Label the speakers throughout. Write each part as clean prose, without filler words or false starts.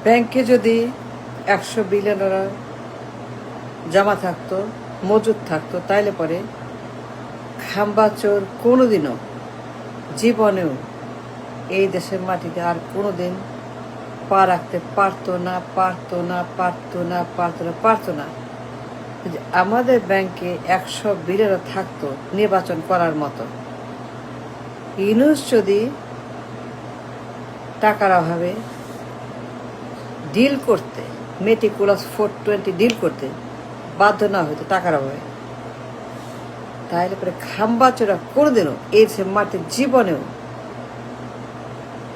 Speaker 1: ব্যাংকে যদি 100 billion dollar জমা থাকতো, মজুদ থাকতো, তাইলে পরে খাম্বা চোর কোনোদিনও জীবনেও এই দেশের মাটিতে আর কোনোদিন পা রাখতে পারতো না। আমাদের ব্যাংকে 100 বিলিয়ন থাকতো নির্বাচন করার মতো। ইউনূস যদি টাকার অভাবে ডিল করতে, মেটিকুলাস 420 ডিল করতে বাধ্য না হইতো টাকার অভাবে, তাহলে পরে খাম্বাচোরা কোনোদিনও এই মাটির জীবনেও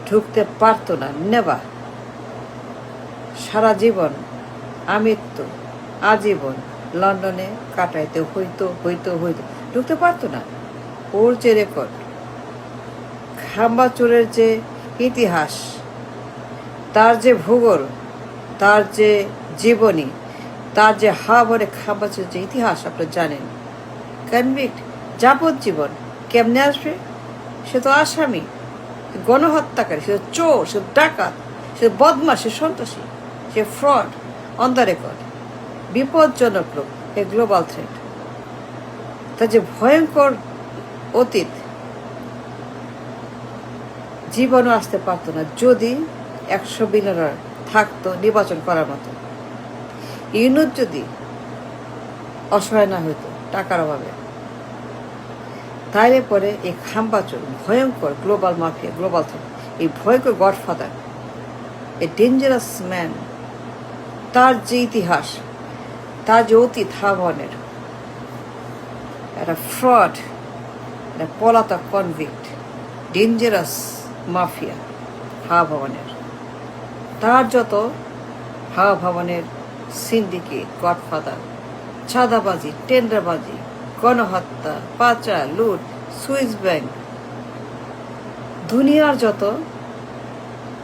Speaker 1: ঢুকতে পারতো না। নেবা সারা জীবন আমৃত্যু আজীবন লন্ডনে কাটাইতে হইতো ঢুকতে পারতো না। ওর যে রেকর্ড, খাম্বাচোরের যে ইতিহাস, তার যে ভূগোল, তার যে জীবনী, তার যে হাওরে খাম্বাচোরের যে ইতিহাস আপনারা জানেন। কনভিক্ট যাবজ্জীবন কেমনে আসবে? সে তো আসামি, গণহত্যাকারী, সে চোর, সে ডাকাত, সে বদমাশ, সে সন্ত্রাসী, সে ফ্রড অন দ্য রেকর্ড, বিপজ্জনক লোক, এ গ্লোবাল থ্রেট। তার যে ভয়ঙ্কর অতীত, জীবনও আসতে পারতো না যদি 100 বিলিয়ন থাকতো নির্বাচন করার মতো। ইউনূস যদি অসহায় না হইতো টাকার অভাবে, তাইলে পরে এই খাম্বাচোর ভয়ঙ্কর গ্লোবাল মাফিয়া, গ্লোবাল থ্রেট, এই ভয়ঙ্কর গডফাদার, এ ডেঞ্জারাস ম্যান, তার যে ইতিহাস, তার যে অতীত হাওয়ানের, একটা ফ্রড, একটা পলাতক কনভিক্ট, ডেঞ্জারাস মাফিয়া হাওয়া ভবনের, তার যত হাওয়া ভবনের সিন্ডিকেট, গডফাদার, চাঁদাবাজি, টেন্ডারবাজি, গণহত্যা, পাচার, লুট, সুইস ব্যাংক, দুনিয়ার যত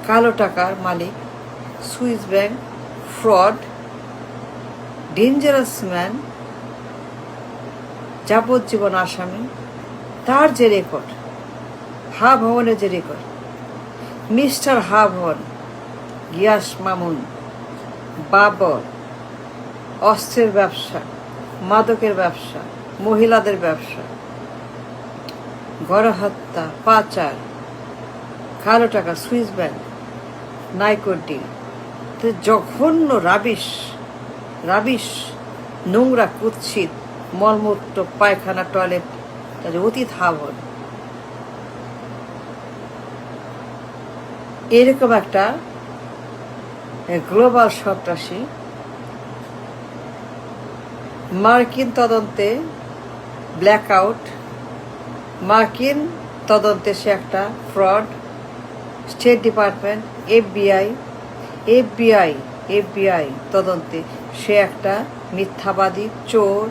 Speaker 1: কালো টাকার মালিক, Swiss bank, fraud, dangerous man, যাবজ্জীবন আসামি, তার যে রেকর্ড, হাওয়া ভবনের যে রেকর্ড, মিস্টার হাওয়া ভবন, গিয়াস মামুন, বাবর, অস্ত্রের ব্যবসা, মাদকের ব্যবসা, মহিলাদের ব্যবসা, গণহত্যা, পাচার, কালো টাকা, সুইস ব্যাংক, নাইকোর ডিল, জঘন্য রাবিশ, নোংরা, কুৎসিত, মলমূত্র, পায়খানা, টয়লেট, তাদের অতীত হাওয়ান, এরকম একটা গ্লোবাল সন্ত্রাসী মার্কিন তদন্তে ব্ল্যাকআউট, মার্কিন তদন্তে সে একটা ফ্রড, স্টেট ডিপার্টমেন্ট, এফবিআই তদন্তে সে একটা মিথ্যাবাদী, চোর,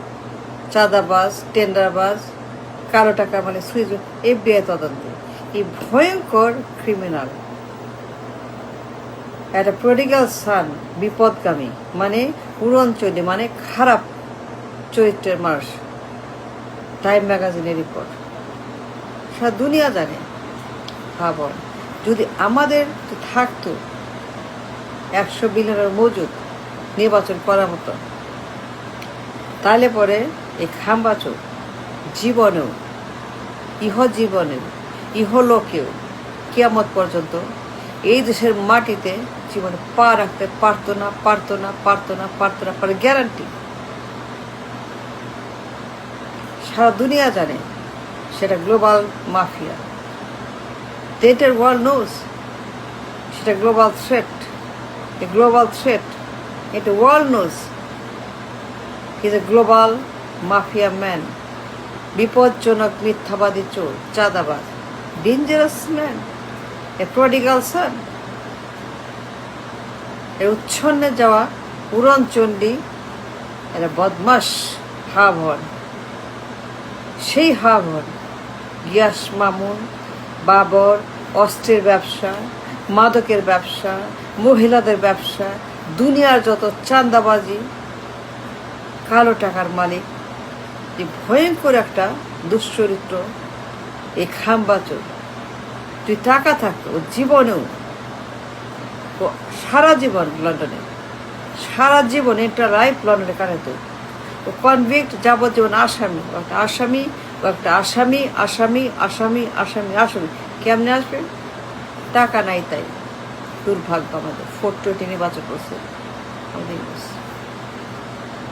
Speaker 1: চাঁদাবাজ, টেন্ডারবাজ, কালো টাকা মানে সুইচ, এফবিআই তদন্তে এই ভয়ঙ্কর ক্রিমিনাল, একটা প্রডিগাল সান, বিপদগামী মানে উড়নচণ্ডী, মানে খারাপ চরিত্রের মানুষ। টাইম ম্যাগাজিনের রিপোর্ট, সারা দুনিয়া জানে। ভাবন যদি আমাদের থাকতো 100 বিলিয়নের মজুদ নির্বাচন করার মতো, তাহলে পরে এই খাম্বাচোর জীবনেও, ইহলোকেও, কিয়ামত পর্যন্ত এই দেশের মাটিতে জীবনে পা রাখতে পারতো না, গ্যারান্টি। সারা দুনিয়া জানে সেটা global mafia. The entire world knows সেটা global threat. The world knows he's a global mafia man, বিপজ্জনক মিথ্যাবাদী, চোর, চাঁদাবাজ, ডেঞ্জারাস ম্যান, এ প্রডিগাল সান, এর উচ্ছন্নে যাওয়া উড়নচণ্ডী, এরা বদমাস হাওয়া, সেই হাওয়া গিয়াস মামুন, বাবর, অস্ত্রের ব্যবসা, মাদকের ব্যবসা, মহিলাদের ব্যবসা, দুনিয়ার যত চাঁদাবাজি, কালো টাকার মালিক, যে ভয়ঙ্কর একটা দুশ্চরিত্র এই খাম্বাচোর। তুই টাকা থাকতো জীবনেও ও সারা জীবন লন্ডনে, সারা জীবন এটা লাইফ লন্ডনে কাটাতো। ও কনভিক্ট, যাবজ্জীবন আসামি, একটা আসামি, ও একটা আসামি আসামি আসামি আসামি আসামি। কেমনে আসবে? টাকা নাই তাই। দুর্ভাগ্য আমাদের 420 নির্বাচন করছে আমাদের।